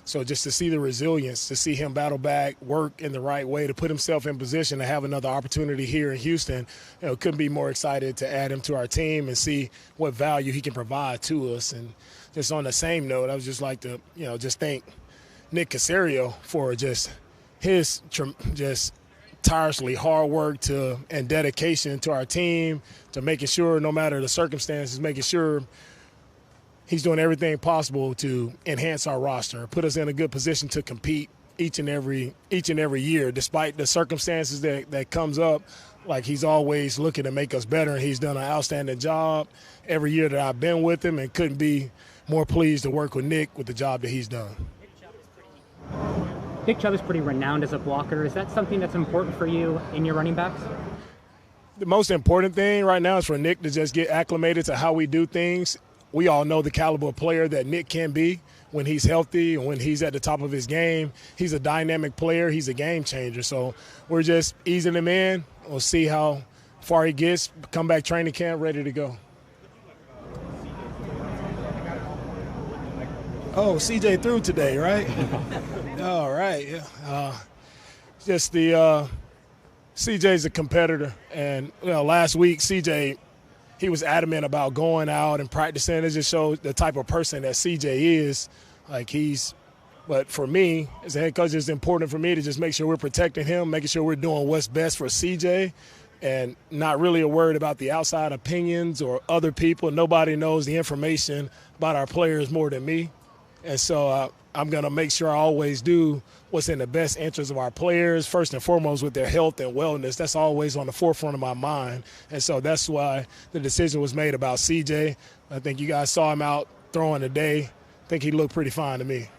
So just to see the resilience, to see him battle back, work in the right way, to put himself in position to have another opportunity here in Houston, couldn't be more excited to add him to our team and see what value he can provide to us. And just on the same note, I would just like to, just thank Nick Caserio for just his just tirelessly hard work and dedication to our team, to making sure, no matter the circumstances, making sure he's doing everything possible to enhance our roster, put us in a good position to compete each and every year, despite the circumstances that comes up. Like, he's always looking to make us better, and he's done an outstanding job every year that I've been with him, and couldn't be more pleased to work with Nick with the job that he's done. Nick Chubb is pretty renowned as a blocker. Is that something that's important for you in your running backs? The most important thing right now is for Nick to just get acclimated to how we do things. We all know the caliber of player that Nick can be when he's healthy and when he's at the top of his game. He's a dynamic player. He's a game changer. So we're just easing him in. We'll see how far he gets. Come back training camp, ready to go. Oh, CJ threw today, right? All right. Yeah. Just the CJ's a competitor, and last week CJ, he was adamant about going out and practicing. It just shows the type of person that CJ is. But for me, as a head coach, it's important for me to just make sure we're protecting him, making sure we're doing what's best for CJ, and not really worried about the outside opinions or other people. Nobody knows the information about our players more than me. And so I'm going to make sure I always do what's in the best interest of our players, first and foremost with their health and wellness. That's always on the forefront of my mind. And so that's why the decision was made about CJ. I think you guys saw him out throwing today. I think he looked pretty fine to me. Is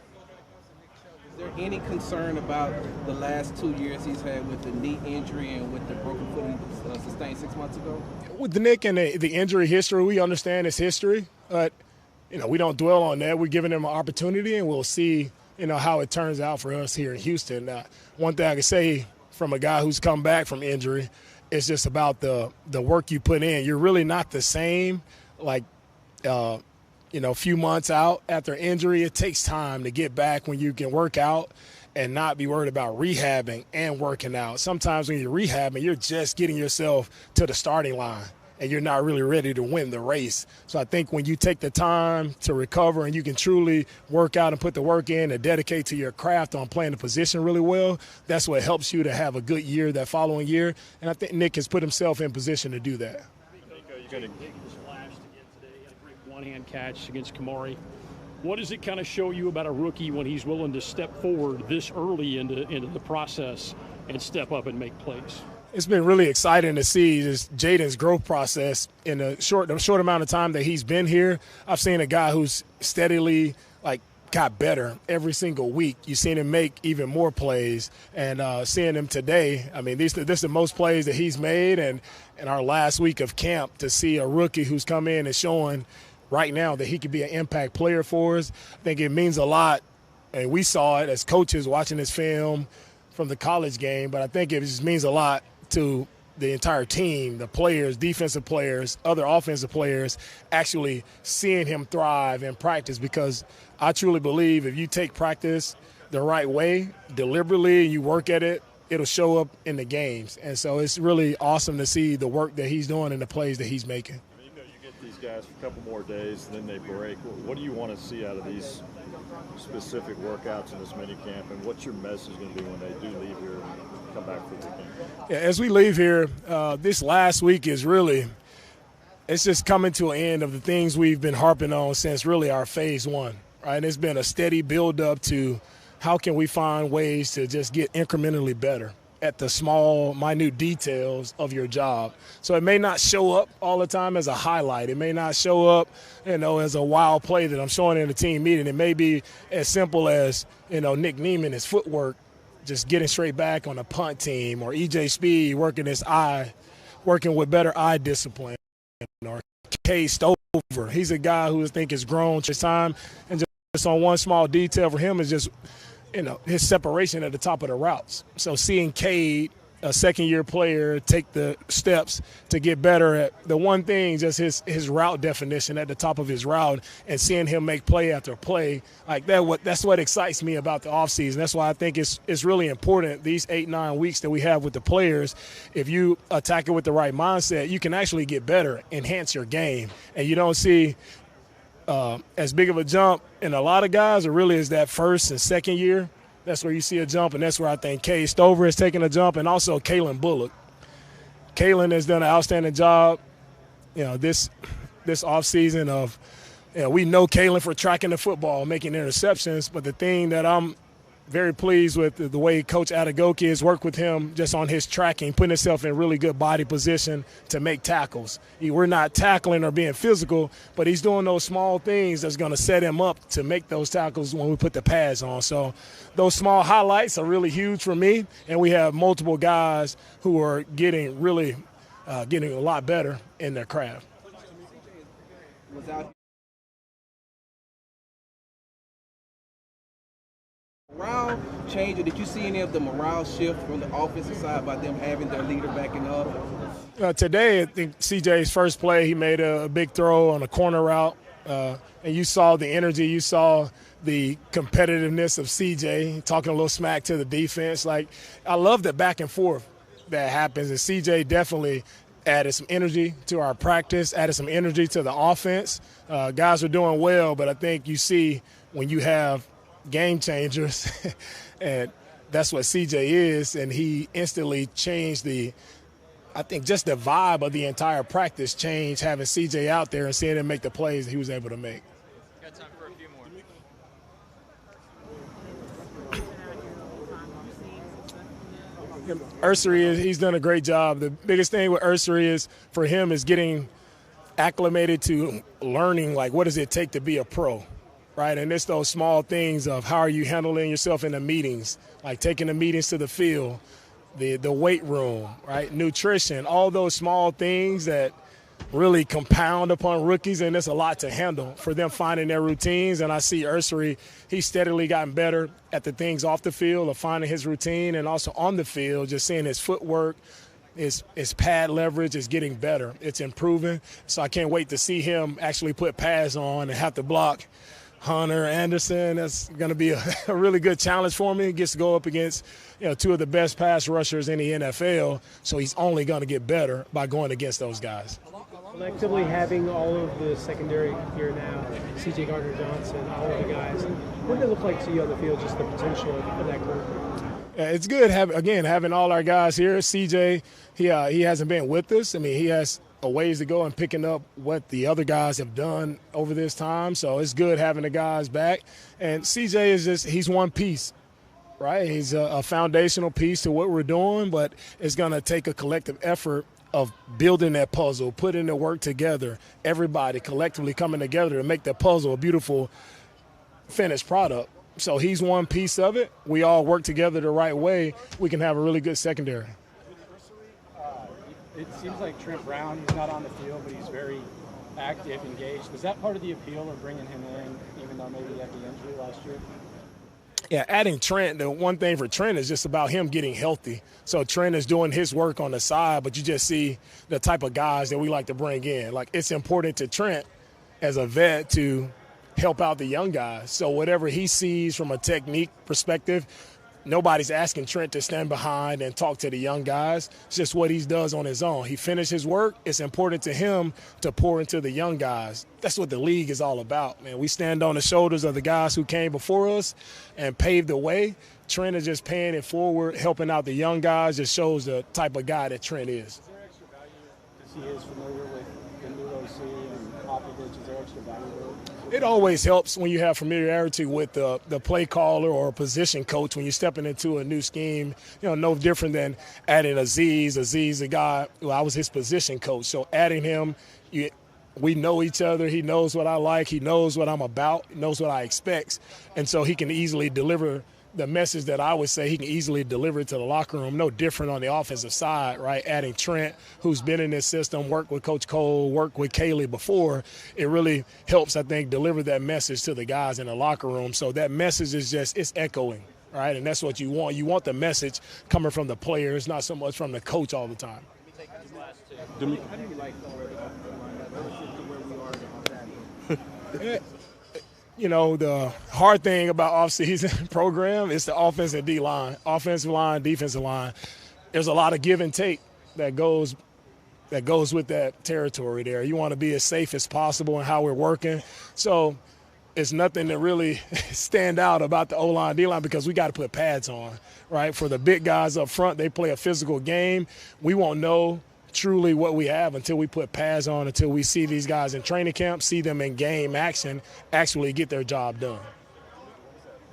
there any concern about the last 2 years he's had with the knee injury and with the broken foot he sustained 6 months ago? With the Nick and the injury history, we understand his history, but we don't dwell on that. We're giving him an opportunity, and we'll see, how it turns out for us here in Houston. One thing I can say from a guy who's come back from injury, it's just about the work you put in. You're really not the same, a few months out after injury. It takes time to get back when you can work out and not be worried about rehabbing and working out. Sometimes when you're rehabbing, you're just getting yourself to the starting line, and you're not really ready to win the race. So I think when you take the time to recover and you can truly work out and put the work in and dedicate to your craft on playing the position really well, that's what helps you to have a good year that following year. And I think Nick has put himself in position to do that. You're going to flashed again today. Had a great one-hand catch against Kamari. What does it kind of show you about a rookie when he's willing to step forward this early into the process and step up and make plays? It's been really exciting to see this Jaden's growth process in the short amount of time that he's been here. I've seen a guy who's steadily got better every single week. You've seen him make even more plays, and seeing him today, I mean, this is the most plays that he's made, and in our last week of camp, to see a rookie who's come in and showing right now that he could be an impact player for us, I think it means a lot. And we saw it as coaches watching this film from the college game, but I think it just means a lot to the entire team, the players, defensive players, other offensive players, actually seeing him thrive in practice, because I truly believe if you take practice the right way, deliberately, and you work at it, it'll show up in the games. And so it's really awesome to see the work that he's doing and the plays that he's making. You get these guys for a couple more days, then they break. What do you want to see out of these specific workouts in this mini camp, and what's your message going to be when they do leave here and come back for the weekend? Yeah, as we leave here, this last week is really, it's just coming to an end of the things we've been harping on since really our phase one, right? And it's been a steady build up to how can we find ways to just get incrementally better at the small, minute details of your job. So it may not show up all the time as a highlight. It may not show up, as a wild play that I'm showing in a team meeting. It may be as simple as, Nick Neiman, his footwork, just getting straight back on a punt team, or EJ Speed working with better eye discipline, or K Stover. He's a guy who I think has grown to time, and just on one small detail for him is just, his separation at the top of the routes. So seeing Cade a second-year player take the steps to get better at the one thing, just his route definition at the top of his route, and seeing him make play after play like that. That's what excites me about the offseason. That's why I think it's really important these 8-9 weeks that we have with the players. If you attack it with the right mindset, you can actually get better, enhance your game, and you don't see as big of a jump in a lot of guys. It really is that first and second year. That's where you see a jump, and that's where I think Kay Stover is taking a jump, and also Kalen Bullock. Kalen has done an outstanding job, this offseason of, we know Kalen for tracking the football, making interceptions, but the thing that I'm very pleased with the way Coach Adegoke has worked with him just on his tracking, putting himself in really good body position to make tackles. We're not tackling or being physical, but he's doing those small things that's going to set him up to make those tackles when we put the pads on. So those small highlights are really huge for me, and we have multiple guys who are getting a lot better in their craft. Morale change, or did you see any of the morale shift from the offensive side by them having their leader back in the huddle? Today, I think CJ's first play, he made a big throw on a corner route, and you saw the energy, you saw the competitiveness of CJ talking a little smack to the defense. Like, I love the back and forth that happens, and CJ definitely added some energy to our practice, added some energy to the offense. Guys are doing well, but I think you see when you have game changers, and that's what CJ is, and he instantly changed I think just the vibe of the entire practice changed, having CJ out there and seeing him make the plays that he was able to make. Got time for a few more. Ursery, he's done a great job. The biggest thing with Ursery is for him is getting acclimated to learning, like, what does it take to be a pro? Right, and it's those small things of how are you handling yourself in the meetings, like taking the meetings to the field, the weight room, right, nutrition, all those small things that really compound upon rookies, and it's a lot to handle for them finding their routines. And I see Ursery, he's steadily gotten better at the things off the field of finding his routine, and also on the field, just seeing his footwork, his pad leverage is getting better. It's improving, so I can't wait to see him actually put pads on and have to block Hunter Anderson. That's going to be a really good challenge for me. He gets to go up against two of the best pass rushers in the NFL, so he's only going to get better by going against those guys. Collectively having all of the secondary here now, C.J. Gardner-Johnson, all of the guys, what did it look like to you on the field, just the potential of that group? Yeah, it's good, having all our guys here. C.J., he hasn't been with us. I mean, he has a ways to go and picking up what the other guys have done over this time. So it's good having the guys back. And CJ he's one piece, right? He's a foundational piece to what we're doing, but it's going to take a collective effort of building that puzzle, putting the work together, everybody collectively coming together to make that puzzle a beautiful finished product. So he's one piece of it. We all work together the right way. We can have a really good secondary. It seems like Trent Brown, he's not on the field, but he's very active, engaged. Was that part of the appeal of bringing him in, even though maybe he had the injury last year? Yeah, adding Trent, the one thing for Trent is just about him getting healthy. So Trent is doing his work on the side, but you just see the type of guys that we like to bring in. Like, it's important to Trent as a vet to help out the young guys. So whatever he sees from a technique perspective, nobody's asking Trent to stand behind and talk to the young guys. It's just what he does on his own. He finished his work. It's important to him to pour into the young guys. That's what the league is all about, man. We stand on the shoulders of the guys who came before us and paved the way. Trent is just paying it forward, helping out the young guys. Just shows the type of guy that Trent is. Is there extra value because he is familiar with the new OC and Popovich? Is there extra value there? It always helps when you have familiarity with the play caller or position coach when you're stepping into a new scheme. No different than adding Aziz. Aziz, a guy, I was his position coach. So adding him, we know each other. He knows what I like. He knows what I'm about. He knows what I expect. And so he can easily deliver the message that I would say he can easily deliver to the locker room. No different on the offensive side, right? Adding Trent, who's been in this system, worked with Coach Cole, worked with Kaylee before, it really helps, I think, deliver that message to the guys in the locker room. So that message is it's echoing, right? And that's what you want. You want the message coming from the players, not so much from the coach all the time. How do you like the line relative to where we are on that? You know, the hard thing about offseason program is the offensive D-line, offensive line, defensive line. There's a lot of give and take that goes with that territory there. You want to be as safe as possible in how we're working. So it's nothing to really stand out about the O-line, D-line because we got to put pads on, right? For the big guys up front, they play a physical game. We won't know truly what we have until we put pads on, until we see these guys in training camp, see them in game action, actually get their job done.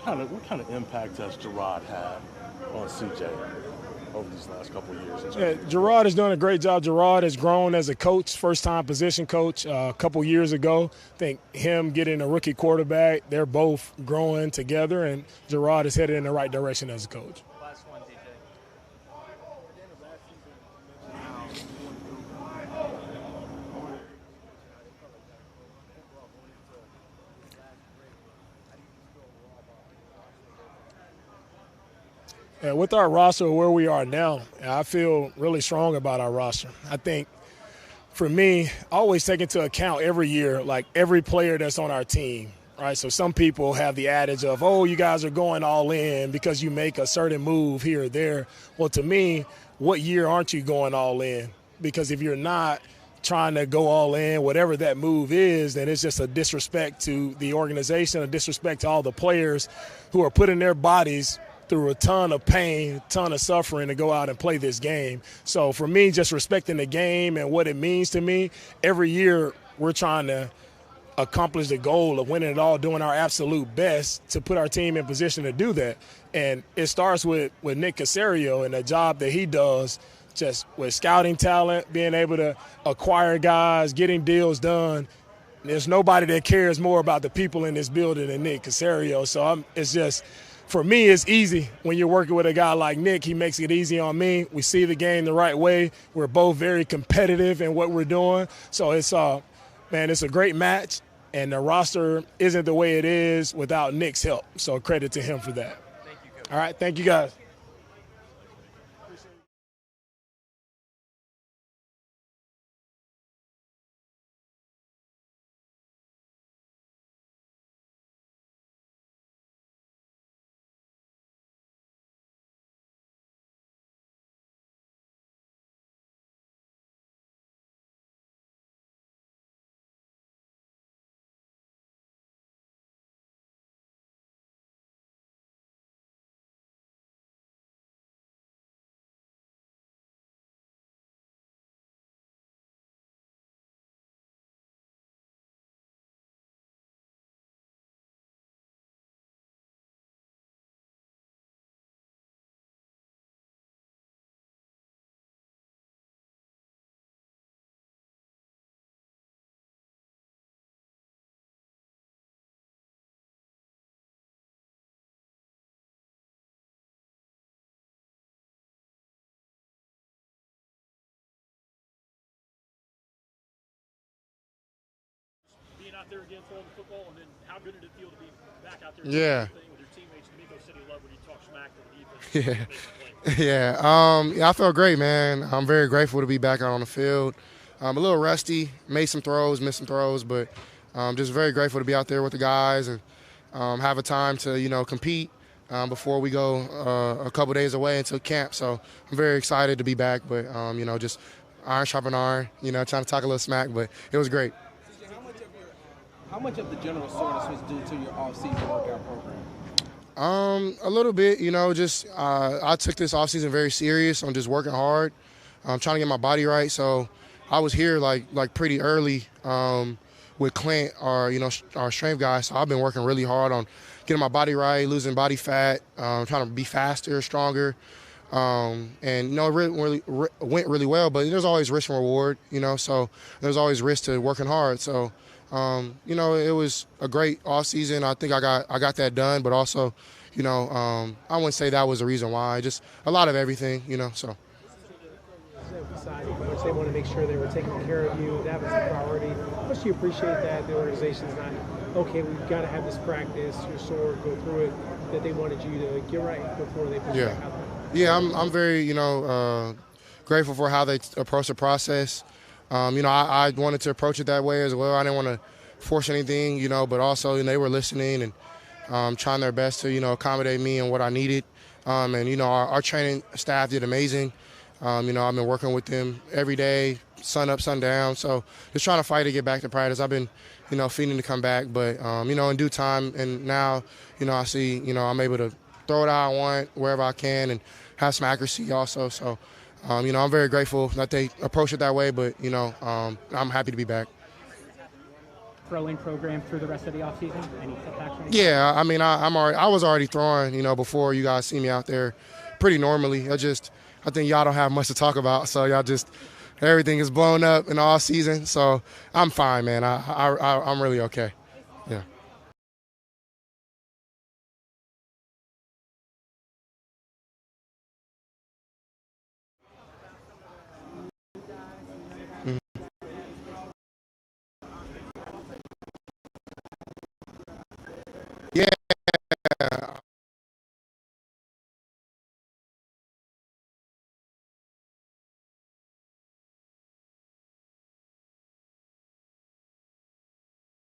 What kind of impact has Gerard had on CJ over these last couple of years? Yeah, Gerard is doing a great job. Gerard has grown as a coach, first-time position coach a couple years ago. I think him getting a rookie quarterback, they're both growing together, and Gerard is headed in the right direction as a coach. Last one, DJ. Yeah, with our roster where we are now, I feel really strong about our roster. I think for me, I always take into account every year, like every player that's on our team, right? So some people have the adage of, oh, you guys are going all in because you make a certain move here or there. Well, to me, what year aren't you going all in? Because if you're not trying to go all in, whatever that move is, then it's just a disrespect to the organization, a disrespect to all the players who are putting their bodies through a ton of pain, ton of suffering to go out and play this game. So for me, just respecting the game and what it means to me, every year we're trying to accomplish the goal of winning it all, doing our absolute best to put our team in position to do that. And it starts with Nick Caserio and the job that he does just with scouting talent, being able to acquire guys, getting deals done. There's nobody that cares more about the people in this building than Nick Caserio. So it's just – for me, it's easy when you're working with a guy like Nick. He makes it easy on me. We see the game the right way. We're both very competitive in what we're doing. So it's a great match, and the roster isn't the way it is without Nick's help. So credit to him for that. Thank you, Coach. All right, thank you guys. Being out there again throwing the football, and then how good did it feel to be back out there Yeah. with your teammates? DeMeco said he loved when you talk smack to the defense. Yeah, I felt great, man. I'm very grateful to be back out on the field. I'm a little rusty, made some throws, missed some throws, but just very grateful to be out there with the guys and have a time to, compete before we go a couple days away until camp. So I'm very excited to be back, but, just iron sharpen iron, trying to talk a little smack, but it was great. How much of the general soreness was due to your off-season workout program? A little bit, I took this offseason very serious on just working hard, trying to get my body right. So I was here like pretty early with Clint, our strength guy. So I've been working really hard on getting my body right, losing body fat, trying to be faster, stronger. And it really went really well, but there's always risk and reward, so there's always risk to working hard. So it was a great off season. I think I got that done, but also, I wouldn't say that was the reason why. Just a lot of everything, so. They want to make sure they were taking care of you. That was the priority. much do you appreciate that the organization's not, okay, we've got to have this practice, you're sore, go through it, that they wanted you to get right before they put you back out there? Yeah, I'm very, grateful for how they approach the process. I wanted to approach it that way as well. I didn't want to force anything, but also they were listening and trying their best to, accommodate me and what I needed. Our training staff did amazing. I've been working with them every day, sun up, sun down. So just trying to fight to get back to practice. I've been, feeling to come back, but, in due time. And now, I see, I'm able to throw it how I want, wherever I can, and have some accuracy also. So, I'm very grateful that they approach it that way, but, I'm happy to be back. Throw-in program through the rest of the offseason? Any setbacks? Yeah, I was already throwing, before you guys see me out there pretty normally. I think y'all don't have much to talk about, so y'all just everything is blown up in all season. So I'm fine, man. I'm really okay. Yeah. Yeah.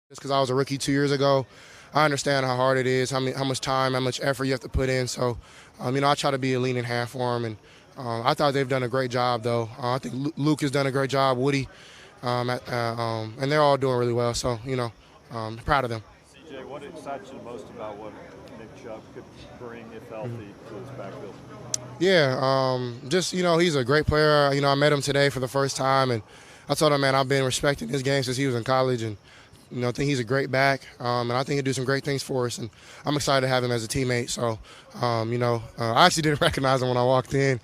Just because I was a rookie 2 years ago, I understand how hard it is, how much time, how much effort you have to put in. So, I try to be a leaning hand for them. And I thought they've done a great job, though. I think Luke has done a great job, Woody, and they're all doing really well. So, proud of them. CJ, what excites you the most about what Nick Chubb could bring, if healthy, to his backfield? Yeah, he's a great player. I met him today for the first time, and I told him, man, I've been respecting his game since he was in college, and I think he's a great back, and I think he'll do some great things for us. And I'm excited to have him as a teammate. So, I actually didn't recognize him when I walked in.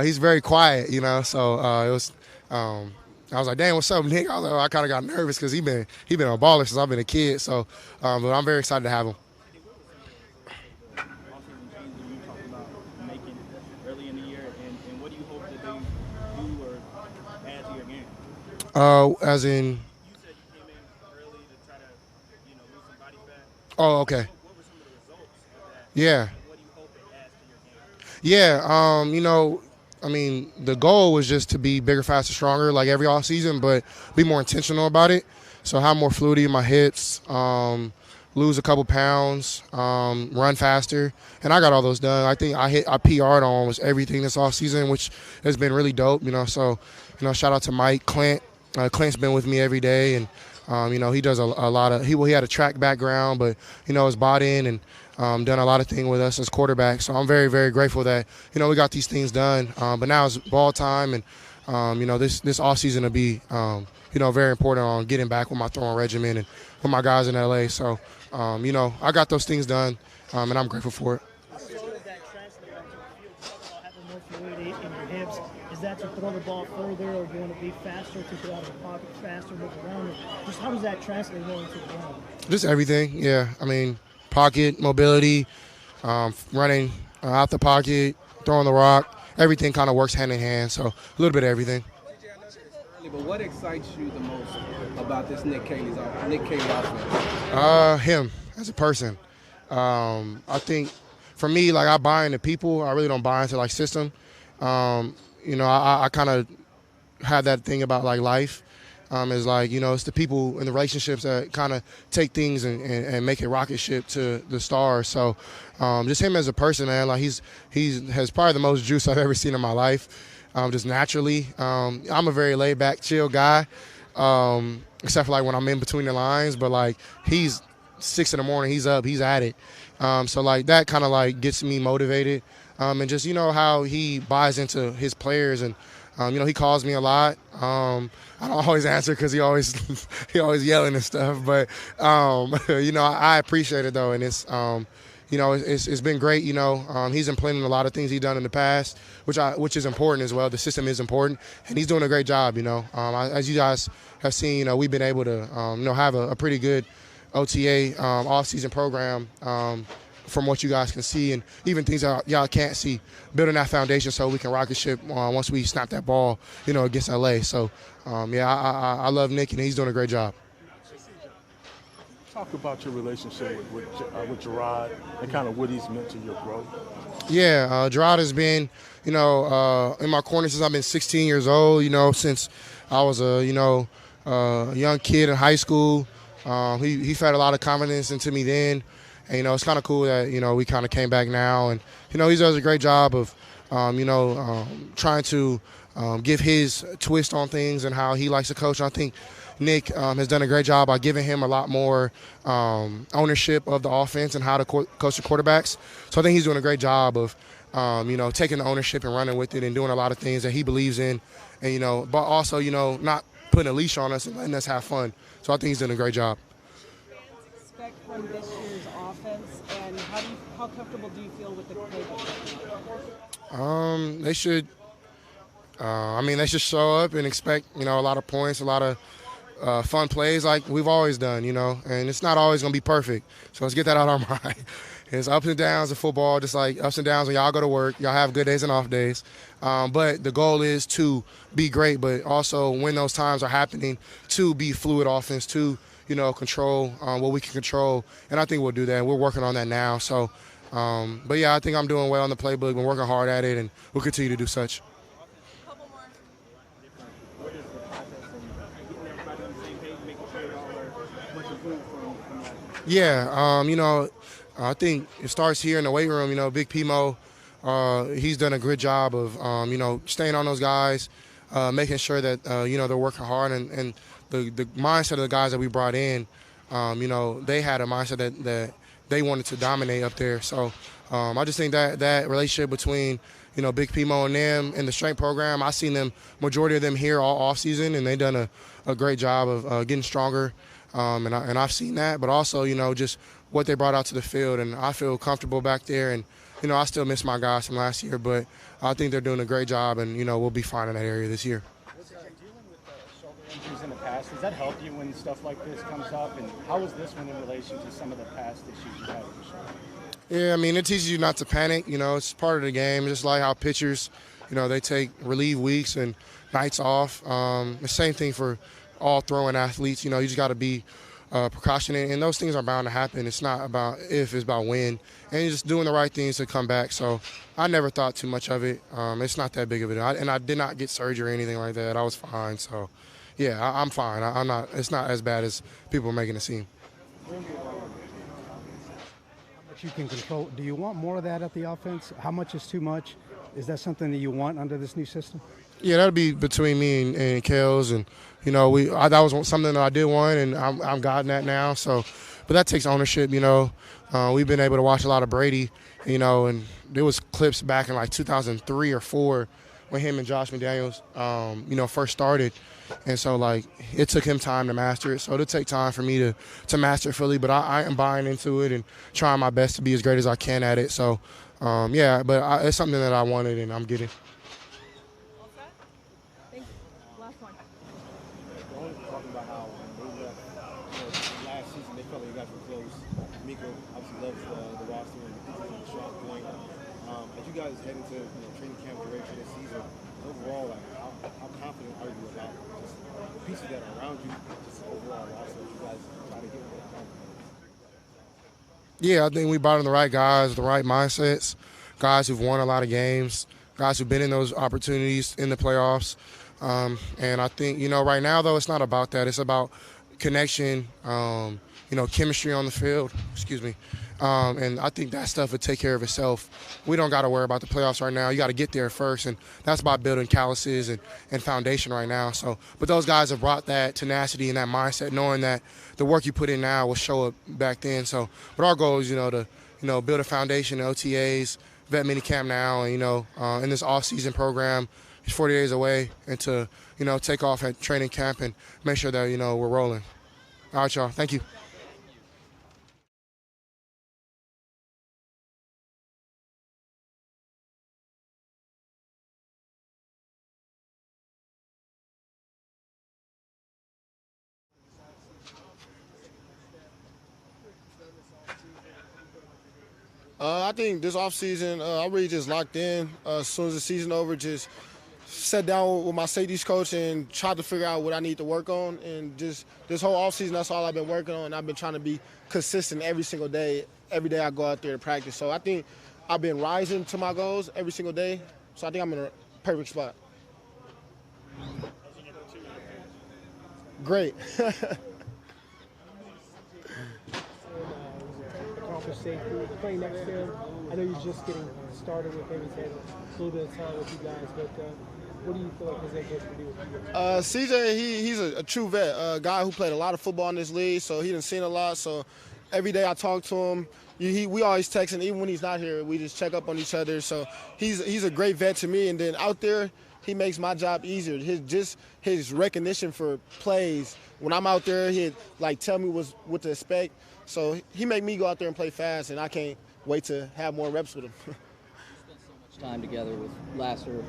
He's very quiet, So it was. I was like, "Dang, what's up, Nick?" I kind of got nervous because he been a baller since I've been a kid. So, but I'm very excited to have him. You talked about making early in the year, and what do you hope that they do or add to your game? As in. You said you came in early to try to, lose some body fat. Oh, okay. What were some of the results of that? Yeah. And what do you hope it adds to your game? Yeah, the goal was just to be bigger, faster, stronger, like every off season, but be more intentional about it. So have more fluidity in my hits, lose a couple pounds, run faster, and I got all those done. I think I PR'd on almost everything this off season, which has been really dope. So shout out to Mike Clint. Clint's been with me every day, and he does a lot of. He had a track background, but is bought in and done a lot of things with us as quarterbacks. So I'm very, very grateful that we got these things done. But now it's ball time, and this offseason will be very important on getting back with my throwing regimen and with my guys in LA. So I got those things done, and I'm grateful for it. How does that translate onto the field? Having more fluidity in your hips, is that to throw the ball further, or do you want to be faster, to get out of the pocket faster, move around? Just how does that translate going to the ground? Just everything, yeah. Pocket, mobility, running out the pocket, throwing the rock, everything kind of works hand in hand. So a little bit of everything. But what excites you the most about this Nick Caley offense? Him as a person. I think for me, I buy into people. I really don't buy into system. I kind of have that thing about life. It's the people and the relationships that kind of take things and make it rocket ship to the stars. So just him as a person, man, he has probably the most juice I've ever seen in my life, just naturally. I'm a very laid back, chill guy, except for when I'm in between the lines. But he's 6 in the morning, he's up, he's at it. So that kind of gets me motivated. And just how he buys into his players, and he calls me a lot. I don't always answer because he always yelling and stuff. But I appreciate it though, and it's it's been great. He's implementing a lot of things he's done in the past, which is important as well. The system is important, and he's doing a great job. As you guys have seen, we've been able to have a pretty good OTA off-season program. From what you guys can see, and even things that y'all can't see, building that foundation so we can rocket ship once we snap that ball, against LA. So, I love Nick, and he's doing a great job. Talk about your relationship with Gerard and kind of what he's meant to your growth. Yeah, Gerard has been, in my corner since I've been 16 years old. Since I was a young kid in high school. He fed a lot of confidence into me then, and it's kind of cool that we kind of came back now, and he does a great job of trying to give his twist on things and how he likes to coach. And I think Nick has done a great job by giving him a lot more ownership of the offense and how to coach the quarterbacks. So I think he's doing a great job of, taking the ownership and running with it and doing a lot of things that he believes in, and but also not putting a leash on us and letting us have fun. So I think he's doing a great job. Expect from this year's offense, and how comfortable do you feel with the playbook? They should. They should show up and expect a lot of points, a lot of fun plays like we've always done, and it's not always going to be perfect. So let's get that out of our mind. It's ups and downs of football, just like ups and downs when y'all go to work. Y'all have good days and off days. But the goal is to be great, but also when those times are happening, to be fluid offense, to, control what we can control. And I think we'll do that. We're working on that now. So, but yeah, I think I'm doing well on the playbook. Been working hard at it, and we'll continue to do such. Yeah, I think it starts here in the weight room. Big Pimo, he's done a good job of, staying on those guys, making sure that, they're working hard. And the mindset of the guys that we brought in, they had a mindset that they wanted to dominate up there. So I just think that relationship between, Big Pimo and them in the strength program, I've seen them, majority of them here all offseason, and they've done a great job of getting stronger. And I've seen that, but also, just what they brought out to the field. And I feel comfortable back there. And, I still miss my guys from last year, but I think they're doing a great job, and, we'll be fine in that area this year. Dealing with shoulder injuries in the past, does that help you when stuff like this comes up? And how is this one in relation to some of the past issues you had with the shoulder? Yeah, it teaches you not to panic. It's part of the game. Just like how pitchers, they take relief weeks and nights off. The same thing for all throwing athletes. You just got to be precautionary, and those things are bound to happen. It's not about if, it's about when, and you're just doing the right things to come back. So I never thought too much of it. It's not that big of it, and I did not get surgery or anything like that. I was fine. So yeah, I'm fine. I'm not. It's not as bad as people are making it seem. But you can control. Do you want more of that at the offense? How much is too much? Is that something that you want under this new system? Yeah, that'll be between me and Kels, and that was something that I did want, and I'm gotten that now. So, but that takes ownership. We've been able to watch a lot of Brady, and there was clips back in like 2003 or 4 when him and Josh McDaniels, first started, and so like it took him time to master it. So it'll take time for me to master it fully, but I am buying into it and trying my best to be as great as I can at it. So, yeah, but it's something that I wanted and I'm getting. Talking about how when they left last season, they felt like you guys were close. DeMeco obviously loves the roster and the Stroud going. As you guys head into training camp duration this season, overall, like how confident are you about just the pieces that are around you, just overall roster as you guys try to get more confidence? Yeah, I think we brought in the right guys, the right mindsets, guys who've won a lot of games, guys who've been in those opportunities in the playoffs. And I think, right now, though, it's not about that. It's about connection, chemistry on the field. Excuse me. And I think that stuff would take care of itself. We don't got to worry about the playoffs right now. You got to get there first, and that's about building calluses and foundation right now. So, but those guys have brought that tenacity and that mindset, knowing that the work you put in now will show up back then. So, but our goal is, to build a foundation, OTAs, vet minicamp now, and in this off-season program. It's 40 days away, and to, take off at training camp and make sure that, we're rolling. All right, y'all. Thank you. I think this offseason, I really just locked in. As soon as the season over, just sat down with my safeties coach and tried to figure out what I need to work on. And just this whole offseason, that's all I've been working on. I've been trying to be consistent every single day. Every day I go out there to practice. So I think I've been rising to my goals every single day. So I think I'm in a perfect spot. Great. Accomplished safety, playing next to him. I know you're just getting started with him. He's had a little bit of time with you guys, but what do you feel like his impact can do with you? CJ, he's a true vet, a guy who played a lot of football in this league, so he done seen a lot. So every day I talk to him. We always text, and even when he's not here, we just check up on each other. So he's a great vet to me. And then out there, he makes my job easier. His recognition for plays. When I'm out there, he'd like tell me what to expect. So he make me go out there and play fast, and I can't wait to have more reps with him. Time together with last year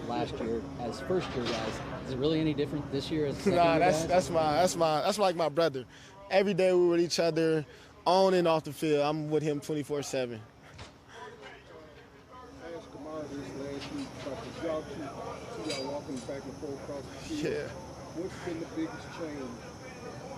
as first year guys. Is it really any different this year as second Nah, year guys? that's like my brother. Every day we're with each other, on and off the field. I'm with him 24/7. I asked Kamara this last week about the job see y'all walking back and forth across the field. Yeah. What's been the biggest change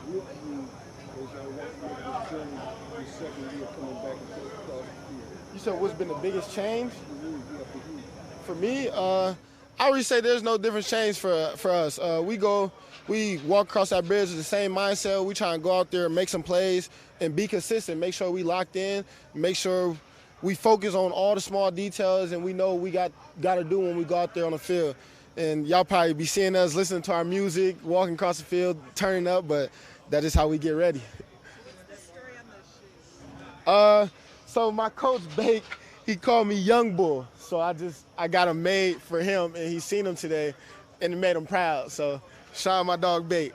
with you as y'all walking over this journey your second year coming back and forth across the field? You said what's been the biggest change? Yeah, for you. For me, I already say there's no different change for us. We walk across that bridge with the same mindset. We try and go out there and make some plays and be consistent, make sure we locked in, make sure we focus on all the small details, and we know what we got to do when we go out there on the field. And y'all probably be seeing us listening to our music, walking across the field, turning up, but that is how we get ready. What's the story on those shoes? So my coach, Bake, he called me Young Bull. So I got them made for him, and he seen them today, and it made him proud. So shout out my dog, Bake.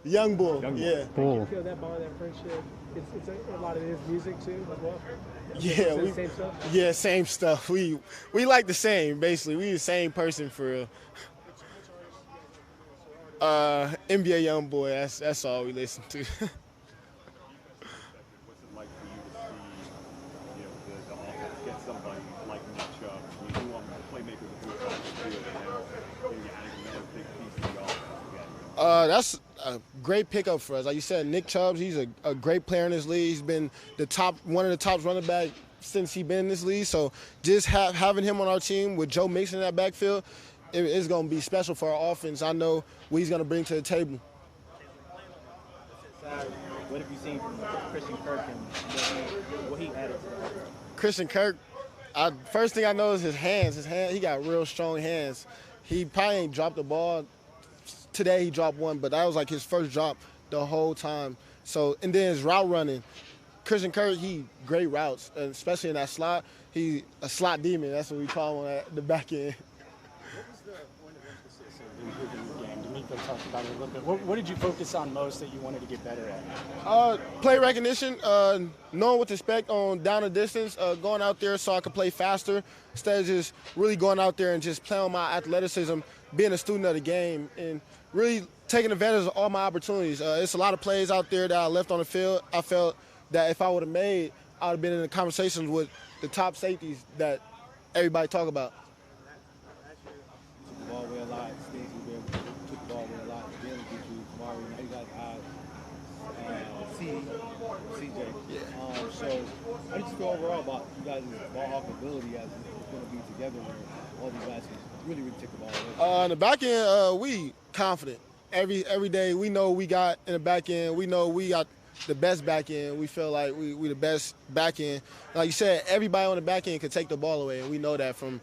Young Bull, yeah. You feel that bond, that friendship, it's a lot of his music too as well? Yeah, same stuff? Yeah, same stuff. We like the same, basically. We the same person for real. NBA Youngboy, that's all we listen to. What's it like for you to see, the offense get somebody like Nick Chubb? You do want the playmakers to do it on the field, and now you're adding another big piece of the offense. That's a great pickup for us. Like you said, Nick Chubb, he's a great player in this league. He's been one of the top running back since he's been in this league. So just having him on our team with Joe Mixon in that backfield, it's going to be special for our offense. I know what he's going to bring to the table. What have you seen from Christian Kirk and what he added to that? Christian Kirk, first thing I know is his hands. He got real strong hands. He probably ain't dropped the ball. Today he dropped one, but that was like his first drop the whole time. So, and then his route running. Christian Kirk, he great routes, especially in that slot. He a slot demon. That's what we call him at the back end. What was the point of emphasis in improving the game? DeMeco talked about it a little bit. What did you focus on most that you wanted to get better at? Play recognition, knowing what to expect on down and distance, going out there so I could play faster instead of just really going out there and just playing on my athleticism, being a student of the game, and really taking advantage of all my opportunities. It's a lot of plays out there that I left on the field. I felt that if I would have made, I would have been in the conversations with the top safeties that everybody talk about. Took the ball away a lot. Stacey took the ball away a lot. Then get you Kamari. Now you got CJ. Yeah. So how did you feel overall about you guys' ball hawk ability as it's going to be together where all these guys can really take the ball away? In the back end, we confident. Every day we know we got in the back end. We know we got the best back end. We feel like we the best back end. Like you said, everybody on the back end can take the ball away, and we know that from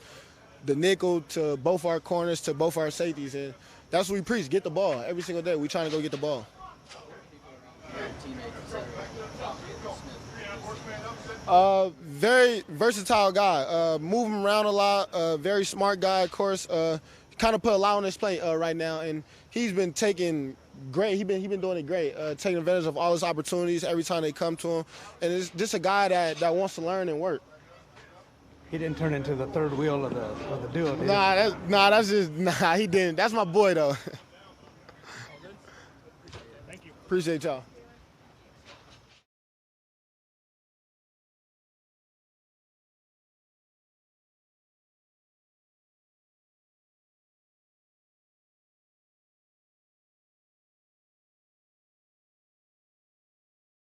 the nickel to both our corners to both our safeties. And that's what we preach, get the ball. Every single day we trying to go get the ball. Very versatile guy. Move him around a lot. Very smart guy, of course. Kind of put a lot on his plate right now, and he's been taking great. He been doing it great, taking advantage of all his opportunities every time they come to him, and it's just a guy that wants to learn and work. He didn't turn into the third wheel of the duo, did he? He didn't. That's my boy though. Thank you. Appreciate y'all.